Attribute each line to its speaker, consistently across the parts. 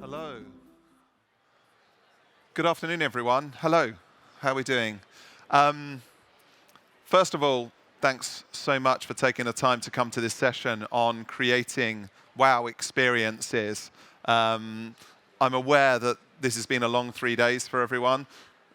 Speaker 1: Hello. Good afternoon, everyone. Hello. How are we doing? Um, First of all, thanks so much for taking the time to come to this session on creating wow experiences. I'm aware that this has been a long 3 days for everyone.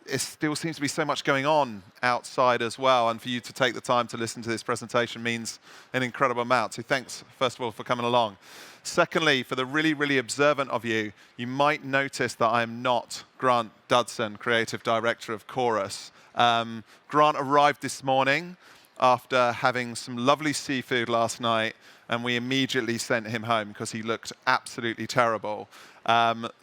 Speaker 1: It still seems to be so much going on outside as well, and for you to take the time to listen to this presentation means an incredible amount. So thanks, first of all, for coming along. Secondly, for the really, really observant of you, you might notice that I am not Grant Dudson, Creative Director of Chorus. Grant arrived this morning after having some lovely seafood last night, and we immediately sent him home because he looked absolutely terrible.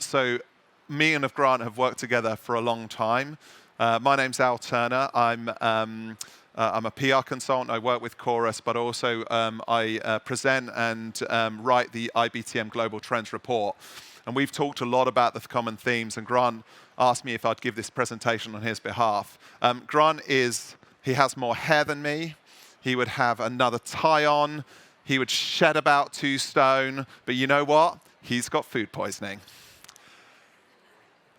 Speaker 1: So me and Grant have worked together for a long time. My name's Al Turner. I'm a PR consultant. I work with Chorus, but also I present and write the IBTM Global Trends Report. And we've talked a lot about the common themes, and Grant asked me if I'd give this presentation on his behalf. Grant he has more hair than me. He would have another tie on. He would shed about 2 stone. But you know what? He's got food poisoning.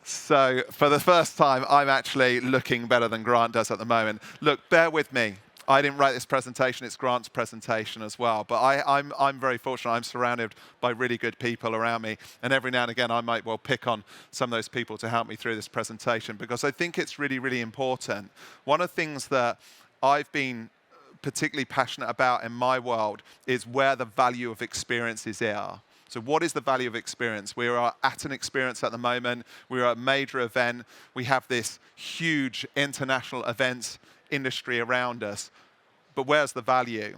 Speaker 1: So for the first time, I'm actually looking better than Grant does at the moment. Look, bear with me. I didn't write this presentation. It's Grant's presentation as well. But I'm very fortunate. I'm surrounded by really good people around me. And every now and again, I might well pick on some of those people to help me through this presentation because I think it's really, really important. One of the things that I've been particularly passionate about in my world is where the value of experiences are. So what is the value of experience? We are at an experience at the moment. We are at a major event. We have this huge international events industry around us. But where's the value?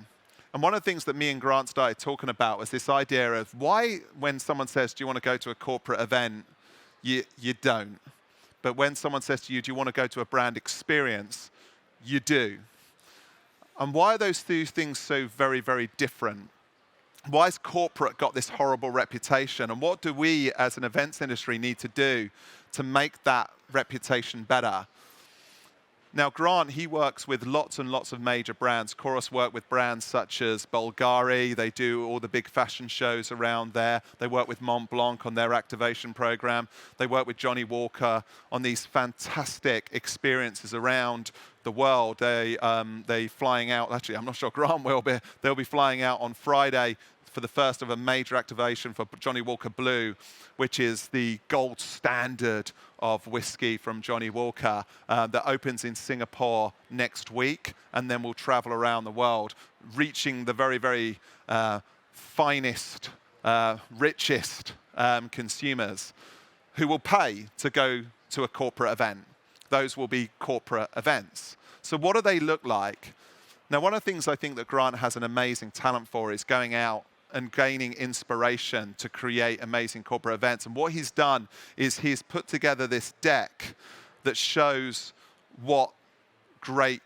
Speaker 1: And one of the things that me and Grant started talking about was this idea of why when someone says, do you want to go to a corporate event, you don't. But when someone says to you, do you want to go to a brand experience, you do. And why are those two things so very, very different? Why has corporate got this horrible reputation? And what do we as an events industry need to do to make that reputation better? Now, Grant, he works with lots and lots of major brands. Chorus work with brands such as Bulgari. They do all the big fashion shows around there. They work with Montblanc on their activation program. They work with Johnny Walker on these fantastic experiences around the world. They flying out. Actually, I'm not sure Grant will be. They'll be flying out on Friday for the first of a major activation for Johnny Walker Blue, which is the gold standard of whiskey from Johnny Walker that opens in Singapore next week, and then will travel around the world, reaching the very, very finest, richest consumers who will pay to go to a corporate event. Those will be corporate events. So what do they look like? Now, one of the things I think that Grant has an amazing talent for is going out and gaining inspiration to create amazing corporate events. And what he's done is he's put together this deck that shows what great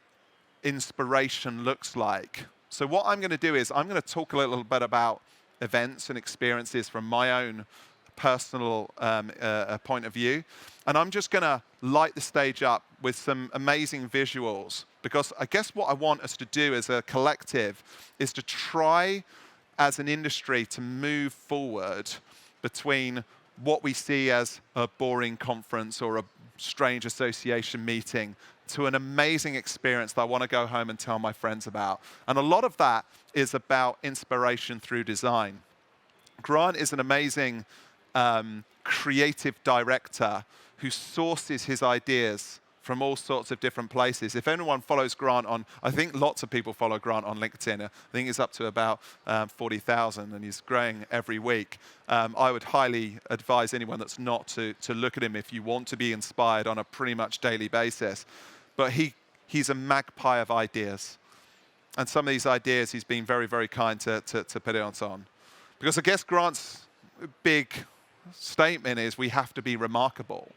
Speaker 1: inspiration looks like. So what I'm going to do is I'm going to talk a little bit about events and experiences from my own personal point of view. And I'm just going to light the stage up with some amazing visuals, because I guess what I want us to do as a collective is to try as an industry to move forward between what we see as a boring conference or a strange association meeting to an amazing experience that I want to go home and tell my friends about. And a lot of that is about inspiration through design. Grant is an amazing creative director who sources his ideas from all sorts of different places. If anyone follows Grant on, I think lots of people follow Grant on LinkedIn. I think he's up to about 40,000 and he's growing every week. I would highly advise anyone that's not to look at him if you want to be inspired on a pretty much daily basis. But he's a magpie of ideas. And some of these ideas he's been very, very kind to put it on. Because I guess Grant's big statement is we have to be remarkable.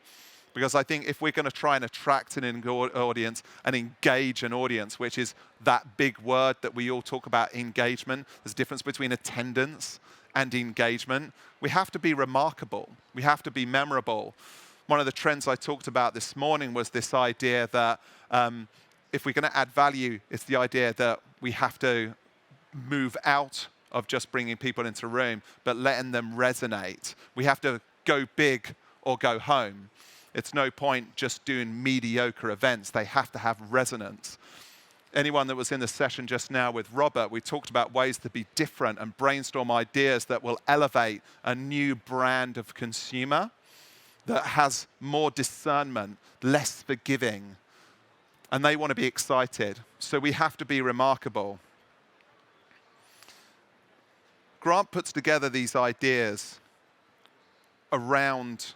Speaker 1: Because I think if we're going to try and attract an audience and engage an audience, which is that big word that we all talk about, engagement, there's a difference between attendance and engagement. We have to be remarkable. We have to be memorable. One of the trends I talked about this morning was this idea that if we're going to add value, it's the idea that we have to move out of just bringing people into a room, but letting them resonate. We have to go big or go home. It's no point just doing mediocre events. They have to have resonance. Anyone that was in the session just now with Robert, we talked about ways to be different and brainstorm ideas that will elevate a new brand of consumer that has more discernment, less forgiving, and they want to be excited. So we have to be remarkable. Grant puts together these ideas around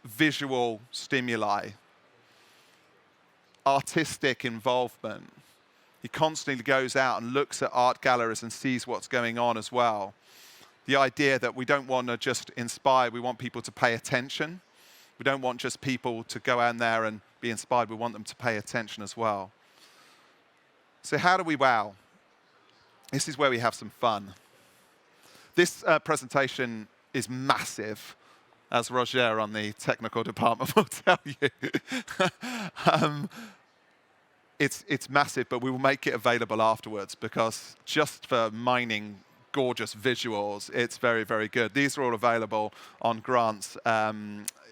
Speaker 1: visual stimuli, artistic involvement. He constantly goes out and looks at art galleries and sees what's going on as well. The idea that we don't want to just inspire, we want people to pay attention. We don't want just people to go out there and be inspired, we want them to pay attention as well. So how do we wow? This is where we have some fun. This presentation is massive, as Roger on the technical department will tell you. It's massive, but we will make it available afterwards because just for mining gorgeous visuals, it's very, very good. These are all available on Grant's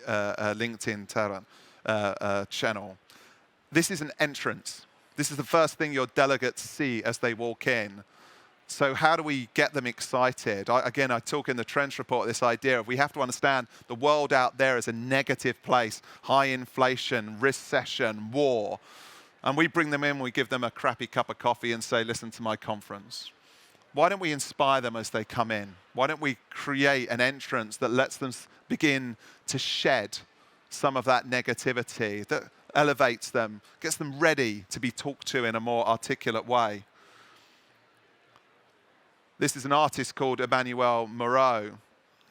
Speaker 1: LinkedIn channel. This is an entrance. This is the first thing your delegates see as they walk in. So how do we get them excited? Again, I talk in the Trench Report this idea of we have to understand the world out there is a negative place, high inflation, recession, war. And we bring them in, we give them a crappy cup of coffee and say, listen to my conference. Why don't we inspire them as they come in? Why don't we create an entrance that lets them begin to shed some of that negativity, that elevates them, gets them ready to be talked to in a more articulate way? This is an artist called Emmanuel Moreau,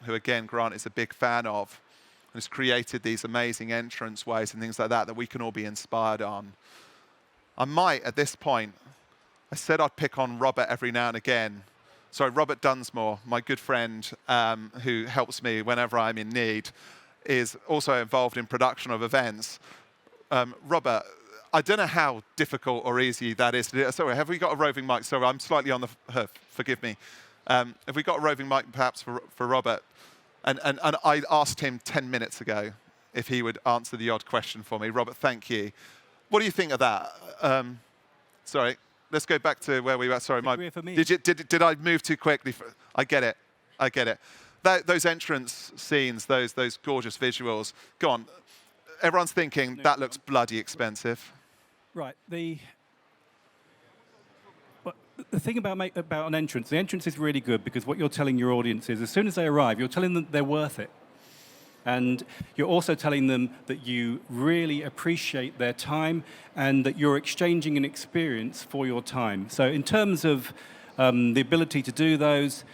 Speaker 1: who again, Grant is a big fan of, and has created these amazing entrance ways and things like that that we can all be inspired on. I might, at this point, I said I'd pick on Robert every now and again. Sorry, Robert Dunsmore, my good friend who helps me whenever I'm in need, is also involved in production of events. Robert, I don't know how difficult or easy that is to do. Sorry, have we got a roving mic? Sorry, I'm slightly on the hoof, forgive me. Have we got a roving mic perhaps for Robert? And I asked him 10 minutes ago if he would answer the odd question for me. Robert, thank you. What do you think of that? Sorry, let's go back to where we were. Sorry, did I move too quickly? I get it. I get it. Those entrance scenes, those gorgeous visuals. Go on. Everyone's thinking that looks bloody expensive.
Speaker 2: Right. The thing about an entrance, the entrance is really good because what you're telling your audience is as soon as they arrive, you're telling them they're worth it. And you're also telling them that you really appreciate their time and that you're exchanging an experience for your time. So in terms of the ability to do those,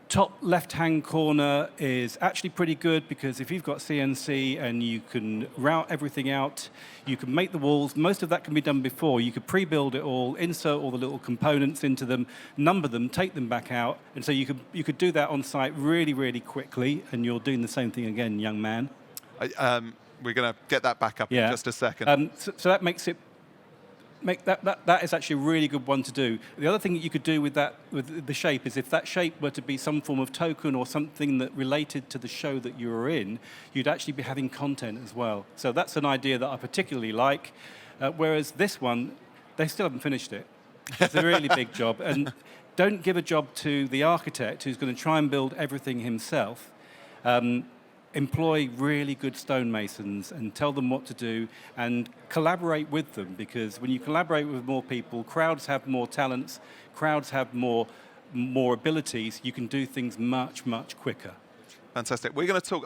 Speaker 2: top left-hand corner is actually pretty good because if you've got CNC and you can route everything out, you can make the walls. Most of that can be done before. You could pre-build it all, insert all the little components into them, number them, take them back out, and so you could do that on site really, really quickly. And you're doing the same thing again, young man.
Speaker 1: We're going to get that back up in just a second.
Speaker 2: So that makes it. That is actually a really good one to do. The other thing that you could do with the shape is if that shape were to be some form of token or something that related to the show that you were in, you'd actually be having content as well. So that's an idea that I particularly like. Whereas this one, they still haven't finished it. It's a really big job. And don't give a job to the architect who's going to try and build everything himself. Employ really good stonemasons and tell them what to do and collaborate with them, because when you collaborate with more people, crowds have more talents, crowds have more abilities, you can do things much, much quicker.
Speaker 1: Fantastic. We're going to talk.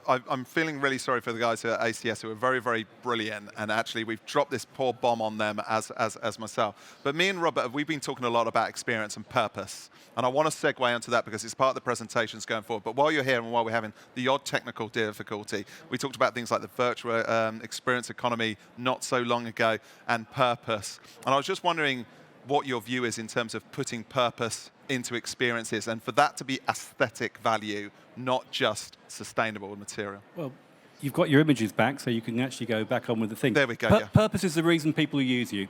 Speaker 1: I'm feeling really sorry for the guys at ACS who are very, very brilliant, and actually we've dropped this poor bomb on them as myself. But me and Robert, we've been talking a lot about experience and purpose, and I want to segue onto that because it's part of the presentations going forward. But while you're here and while we're having the odd technical difficulty, we talked about things like the virtual experience economy not so long ago and purpose. And I was just wondering what your view is in terms of putting purpose into experiences and for that to be aesthetic value, not just sustainable material.
Speaker 2: Well, you've got your images back, so you can actually go back on with the thing.
Speaker 1: There we go,
Speaker 2: Purpose is the reason people use you.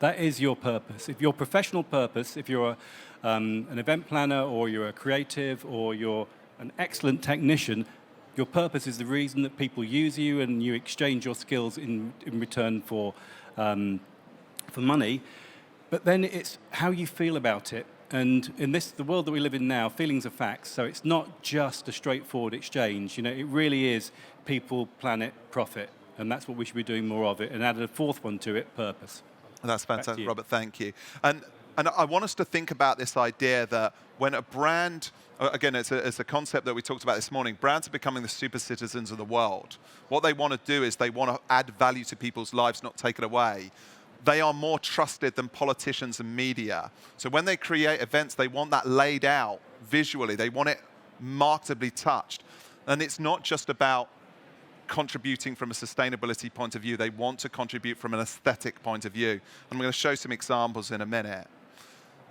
Speaker 2: That is your purpose. If your professional purpose, if you're an event planner or you're a creative or you're an excellent technician, your purpose is the reason that people use you and you exchange your skills in return for money. But then it's how you feel about it. And in the world that we live in now, feelings are facts. So it's not just a straightforward exchange. It really is people, planet, profit. And that's what we should be doing more of it. And added a fourth one to it, purpose.
Speaker 1: That's fantastic, Robert. Thank you. And I want us to think about this idea that when a brand, again, it's a concept that we talked about this morning, brands are becoming the super citizens of the world. What they want to do is they want to add value to people's lives, not take it away. They are more trusted than politicians and media. So when they create events, they want that laid out visually. They want it marketably touched. And it's not just about contributing from a sustainability point of view. They want to contribute from an aesthetic point of view. I'm going to show some examples in a minute.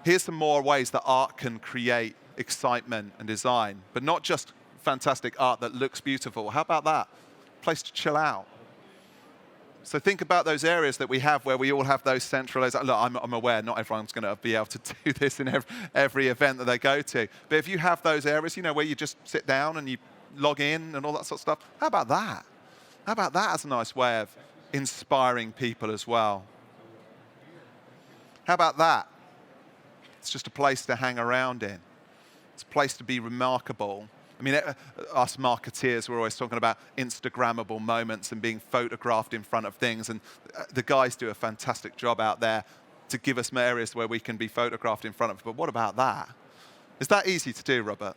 Speaker 1: Here's some more ways that art can create excitement and design, but not just fantastic art that looks beautiful. How about that? Place to chill out. So think about those areas that we have where we all have those centralized. Look, I'm aware not everyone's going to be able to do this in every event that they go to. But if you have those areas, where you just sit down and you log in and all that sort of stuff, how about that? How about that as a nice way of inspiring people as well? How about that? It's just a place to hang around in. It's a place to be remarkable. I mean, us marketeers, we're always talking about Instagrammable moments and being photographed in front of things. And the guys do a fantastic job out there to give us areas where we can be photographed in front of. But what about that? Is that easy to do, Robert?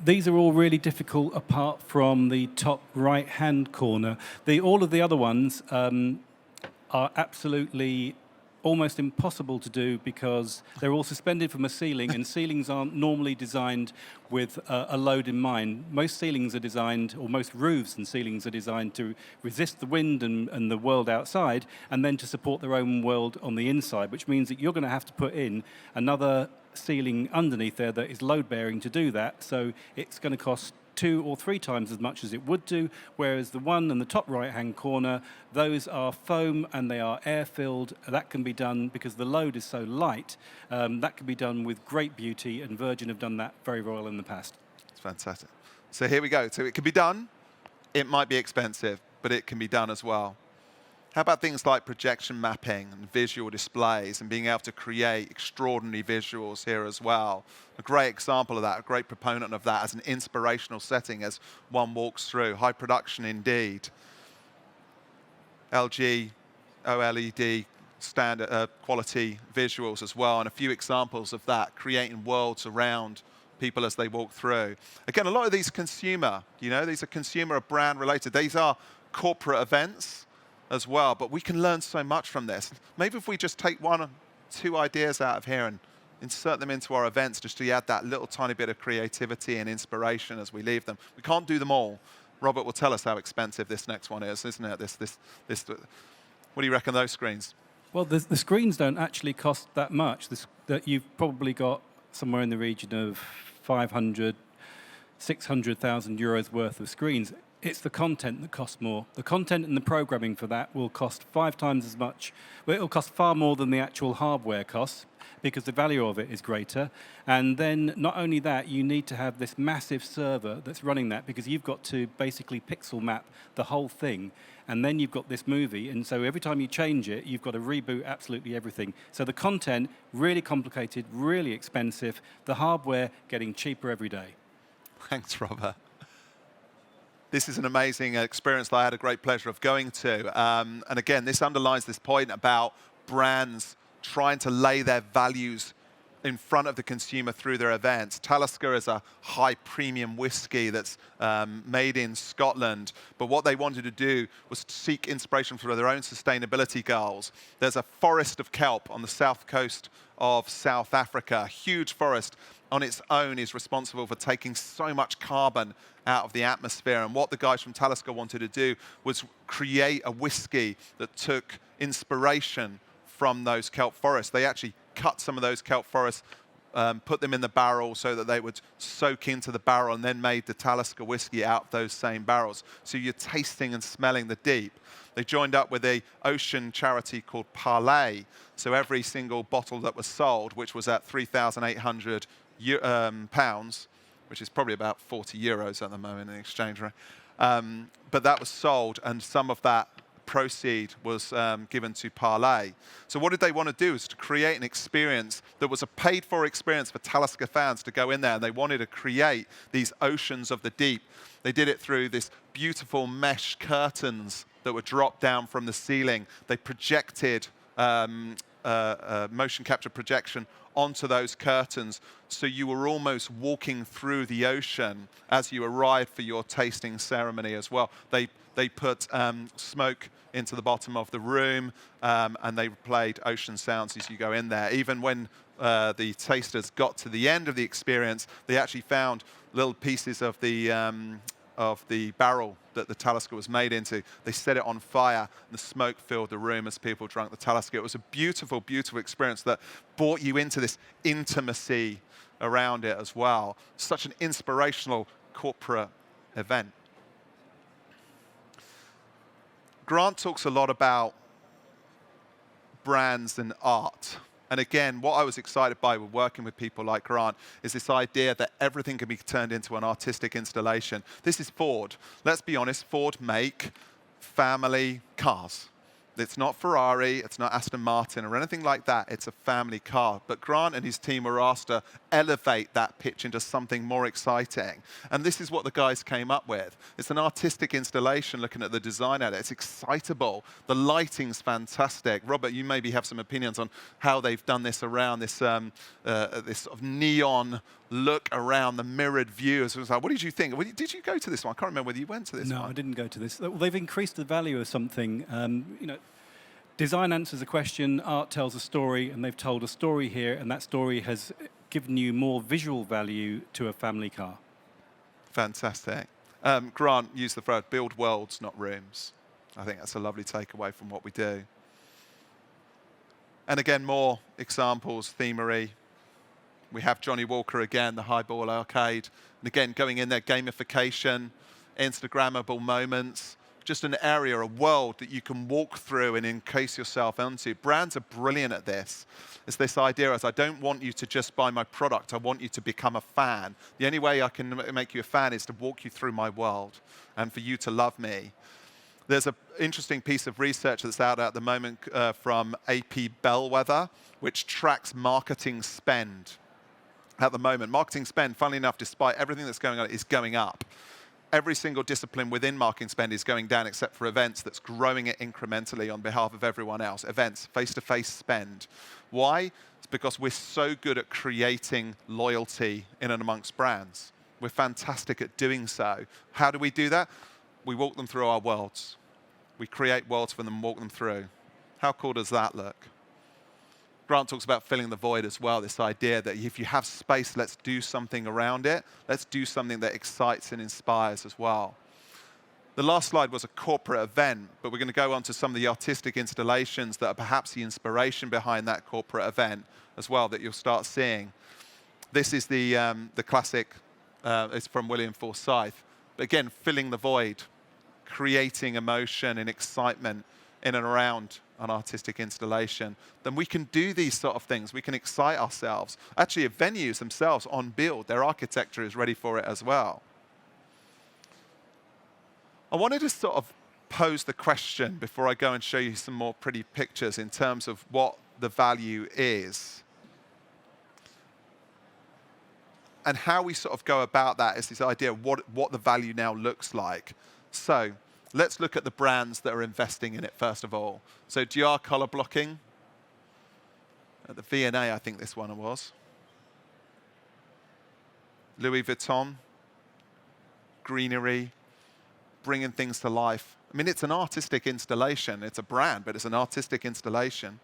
Speaker 2: These are all really difficult apart from the top right-hand corner. All of the other ones are absolutely almost impossible to do because they're all suspended from a ceiling, and ceilings aren't normally designed with a load in mind. Most ceilings are designed, or most roofs and ceilings are designed to resist the wind and the world outside, and then to support their own world on the inside, which means that you're going to have to put in another ceiling underneath there that is load-bearing to do that. So it's going to cost 2 or 3 times as much as it would do, whereas the one in the top right-hand corner, those are foam and they are air-filled. That can be done because the load is so light. That can be done with great beauty, and Virgin have done that very well in the past.
Speaker 1: It's fantastic. So here we go. So it can be done. It might be expensive, but it can be done as well. How about things like projection mapping and visual displays and being able to create extraordinary visuals here as well? A great example of that, a great proponent of that as an inspirational setting as one walks through. High production indeed. LG, OLED, standard quality visuals as well, and a few examples of that, creating worlds around people as they walk through. Again, a lot of these consumer, these are consumer or brand related. These are corporate events as well, but we can learn so much from this. Maybe if we just take 1 or 2 ideas out of here and insert them into our events just to add that little tiny bit of creativity and inspiration as we leave them. We can't do them all. Robert will tell us how expensive this next one is, isn't it? What do you reckon those screens?
Speaker 2: Well, the screens don't actually cost that much. That you've probably got somewhere in the region of 500, 600,000 euros worth of screens. It's the content that costs more. The content and the programming for that will cost 5 times as much. Well, it'll cost far more than the actual hardware costs because the value of it is greater. And then not only that, you need to have this massive server that's running that because you've got to basically pixel map the whole thing. And then you've got this movie. And so every time you change it, you've got to reboot absolutely everything. So the content, really complicated, really expensive. The hardware getting cheaper every day.
Speaker 1: Thanks, Robert. This is an amazing experience that I had a great pleasure of going to. And again, this underlines this point about brands trying to lay their values in front of the consumer through their events. Talisker is a high premium whiskey that's made in Scotland. But what they wanted to do was to seek inspiration for their own sustainability goals. There's a forest of kelp on the south coast of South Africa, a huge forest on its own is responsible for taking so much carbon out of the atmosphere. And what the guys from Talisker wanted to do was create a whiskey that took inspiration from those kelp forests. They actually cut some of those kelp forests, put them in the barrel so that they would soak into the barrel, and then made the Talisker whiskey out of those same barrels. So you're tasting and smelling the deep. They joined up with a ocean charity called Parlay. So every single bottle that was sold, which was at 3,800 pounds, which is probably about 40 euros at the moment in the exchange rate, but that was sold, and some of that proceed was given to Parlay. So what did they want to do? Is to create an experience that was a paid-for experience for Talisker fans to go in there, and they wanted to create these oceans of the deep. They did it through this beautiful mesh curtains that were dropped down from the ceiling. They projected motion capture projection onto those curtains, so you were almost walking through the ocean as you arrived for your tasting ceremony as well. They put smoke into the bottom of the room, and they played ocean sounds as you go in there. Even when the tasters got to the end of the experience, they actually found little pieces of the barrel that the Talisker was made into. They set it on fire, and the smoke filled the room as people drank the Talisker. It was a beautiful, beautiful experience that brought you into this intimacy around it as well. Such an inspirational corporate event. Grant talks a lot about brands and art. And again, what I was excited by with working with people like Grant is this idea that everything can be turned into an artistic installation. This is Ford. Let's be honest, Ford make family cars. It's not Ferrari, it's not Aston Martin or anything like that. It's a family car. But Grant and his team were asked to elevate that pitch into something more exciting. And this is what the guys came up with. It's an artistic installation looking at the design of it. It's excitable. The lighting's fantastic. Robert, you maybe have some opinions on how they've done this around this, this sort of neon look around the mirrored view. What did you think? Did you go to this one? I can't remember whether you went to this one.
Speaker 2: No, I didn't go to this. Well, they've increased the value of something. Design answers a question, art tells a story, and they've told a story here, and that story has given you more visual value to a family car.
Speaker 1: Fantastic. Grant used the phrase, build worlds, not rooms. I think that's a lovely takeaway from what we do. And again, more examples, themery. We have Johnny Walker again, the Highball Arcade. And again, going in there, gamification, Instagrammable moments, just an area, a world that you can walk through and encase yourself into. Brands are brilliant at this. It's this idea as I don't want you to just buy my product, I want you to become a fan. The only way I can make you a fan is to walk you through my world and for you to love me. There's an interesting piece of research that's out at the moment from AP Bellwether, which tracks marketing spend. At the moment, marketing spend, funnily enough, despite everything that's going on, is going up. Every single discipline within marketing spend is going down except for events, that's growing it incrementally on behalf of everyone else. Events, face-to-face spend. Why? It's because we're so good at creating loyalty in and amongst brands. We're fantastic at doing so. How do we do that? We walk them through our worlds. We create worlds for them and walk them through. How cool does that look? Grant talks about filling the void as well, this idea that if you have space, let's do something around it. Let's do something that excites and inspires as well. The last slide was a corporate event, but we're going to go on to some of the artistic installations that are perhaps the inspiration behind that corporate event as well that you'll start seeing. This is the classic, it's from William Forsythe. But again, filling the void, creating emotion and excitement in and around an artistic installation, then we can do these sort of things. We can excite ourselves. Actually, venues themselves on build, their architecture is ready for it as well. I wanted to sort of pose the question before I go and show you some more pretty pictures in terms of what the value is. And how we sort of go about that is this idea of what the value now looks like. So let's look at the brands that are investing in it first of all. So GR color blocking. At the V&A, I think this one was. Louis Vuitton. Greenery. Bringing things to life. I mean, it's an artistic installation. It's a brand, but it's an artistic installation.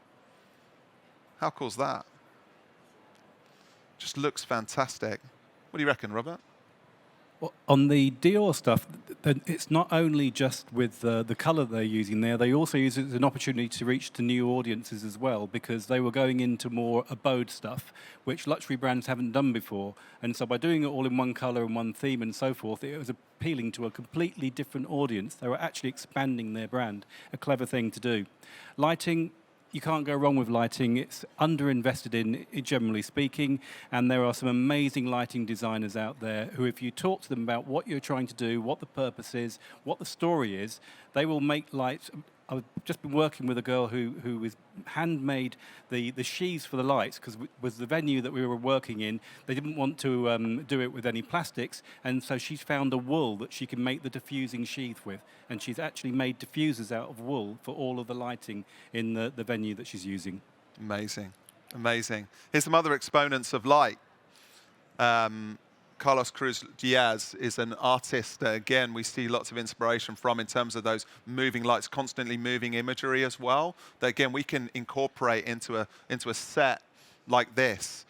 Speaker 1: How cool is that? Just looks fantastic. What do you reckon, Robert?
Speaker 2: Well, on the Dior stuff, it's not only just with the colour they're using there, they also use it as an opportunity to reach to new audiences as well, because they were going into more abode stuff, which luxury brands haven't done before. And so by doing it all in one colour and one theme and so forth, it was appealing to a completely different audience. They were actually expanding their brand, a clever thing to do. Lighting, you can't go wrong with lighting. It's underinvested in, generally speaking, and there are some amazing lighting designers out there who, if you talk to them about what you're trying to do, what the purpose is, what the story is, they will make lights. I've just been working with a girl who was handmade the sheaths for the lights, because was the venue that we were working in. They didn't want to do it with any plastics, and so she's found a wool that she can make the diffusing sheath with, and she's actually made diffusers out of wool for all of the lighting in the venue that she's using.
Speaker 1: Amazing, amazing. Here's some other exponents of light. Carlos Cruz Diaz is an artist that, again, we see lots of inspiration from in terms of those moving lights, constantly moving imagery as well, that, again, we can incorporate into a set like this.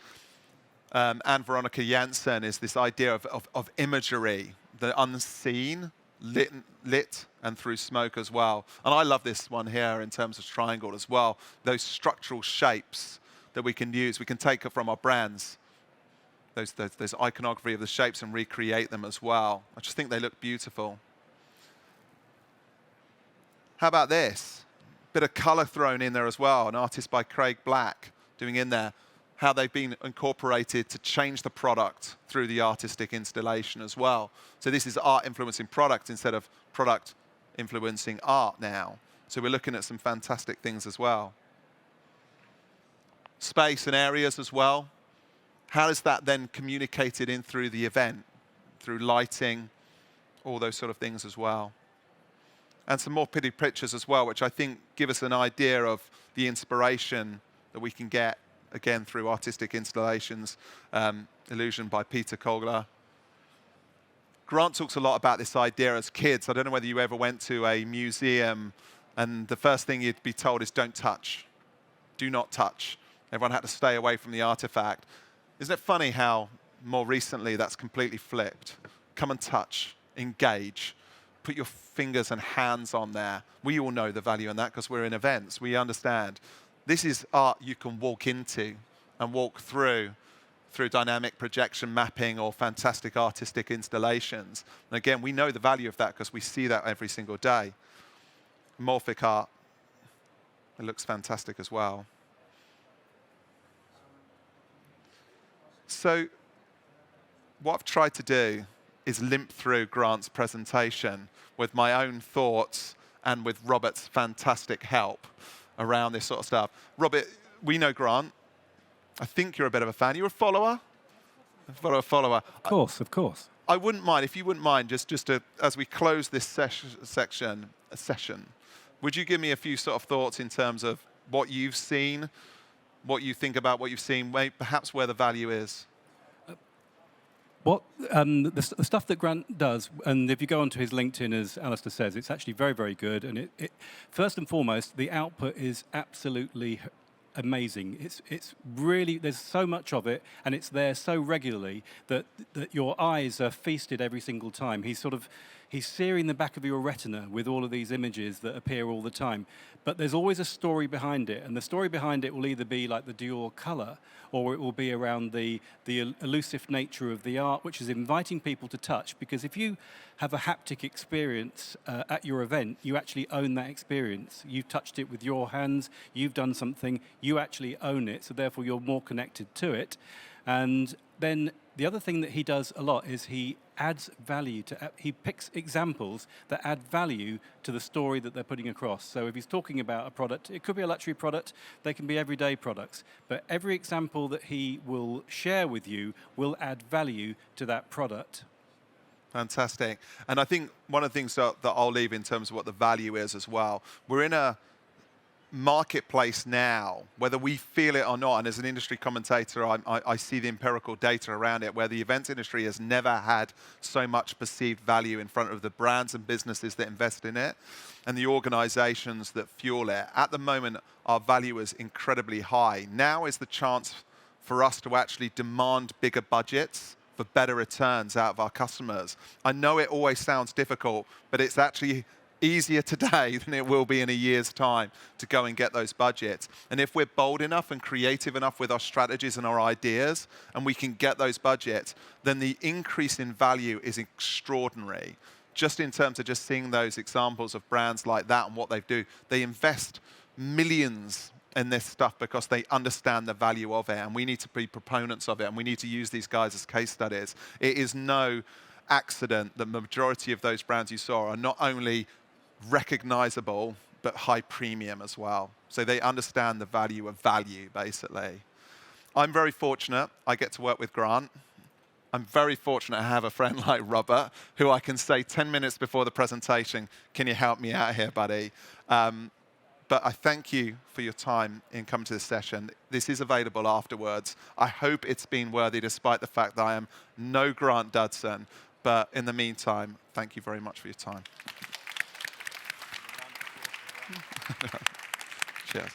Speaker 1: And Veronica Janssen is this idea of imagery, the unseen, lit and through smoke as well. And I love this one here in terms of triangle as well, those structural shapes that we can use. We can take it from our brands, those iconography of the shapes, and recreate them as well. I just think they look beautiful. How about this? Bit of color thrown in there as well. An artist by Craig Black doing in there how they've been incorporated to change the product through the artistic installation as well. So this is art influencing product instead of product influencing art now. So we're looking at some fantastic things as well. Space and areas as well. How is that then communicated in through the event, through lighting, all those sort of things as well? And some more pretty pictures as well, which I think give us an idea of the inspiration that we can get, again, through artistic installations. Illusion by Peter Kogler. Grant talks a lot about this idea as kids. I don't know whether you ever went to a museum and the first thing you'd be told is don't touch. Do not touch. Everyone had to stay away from the artifact. Isn't it funny how more recently that's completely flipped? Come and touch, engage, put your fingers and hands on there. We all know the value in that because we're in events. We understand. This is art you can walk into and walk through dynamic projection mapping or fantastic artistic installations. And again, we know the value of that because we see that every single day. Morphic art, it looks fantastic as well. So what I've tried to do is limp through Grant's presentation with my own thoughts and with Robert's fantastic help around this sort of stuff. Robert, we know Grant. I think you're a bit of a fan. You're a follower? A follower.
Speaker 2: Of course, of course.
Speaker 1: I wouldn't mind, if you wouldn't mind, just to, as we close this session, would you give me a few sort of thoughts in terms of what you've seen, what you think about what you've seen, perhaps where the value is?
Speaker 2: What the stuff that Grant does, and if you go onto his LinkedIn, as Alistair says, it's actually very, very good. And it first and foremost, the output is absolutely amazing. It's really, there's so much of it, and it's there so regularly that your eyes are feasted every single time. He's searing the back of your retina with all of these images that appear all the time. But there's always a story behind it, and the story behind it will either be like the Dior color, or it will be around the elusive nature of the art, which is inviting people to touch. Because if you have a haptic experience at your event, you actually own that experience. You've touched it with your hands, you've done something, you actually own it, so therefore you're more connected to it. And then the other thing that he does a lot is he adds value to, he picks examples that add value to the story that they're putting across. So if he's talking about a product, it could be a luxury product, they can be everyday products, but every example that he will share with you will add value to that product.
Speaker 1: Fantastic. And I think one of the things that I'll leave in terms of what the value is as well, we're in a marketplace now, whether we feel it or not, and as an industry commentator, I see the empirical data around it, where the events industry has never had so much perceived value in front of the brands and businesses that invest in it and the organizations that fuel it. At the moment, our value is incredibly high. Now is the chance for us to actually demand bigger budgets for better returns out of our customers. I know it always sounds difficult, but it's actually easier today than it will be in a year's time to go and get those budgets. And if we're bold enough and creative enough with our strategies and our ideas, and we can get those budgets, then the increase in value is extraordinary. Just in terms of just seeing those examples of brands like that and what they do, they invest millions in this stuff because they understand the value of it, and we need to be proponents of it, and we need to use these guys as case studies. It is no accident that the majority of those brands you saw are not only recognizable, but high premium as well. So they understand the value of value, basically. I'm very fortunate I get to work with Grant. I'm very fortunate to have a friend like Robert, who I can say 10 minutes before the presentation, can you help me out here, buddy? But I thank you for your time in coming to this session. This is available afterwards. I hope it's been worthy, despite the fact that I am no Grant Dudson. But in the meantime, thank you very much for your time. Cheers.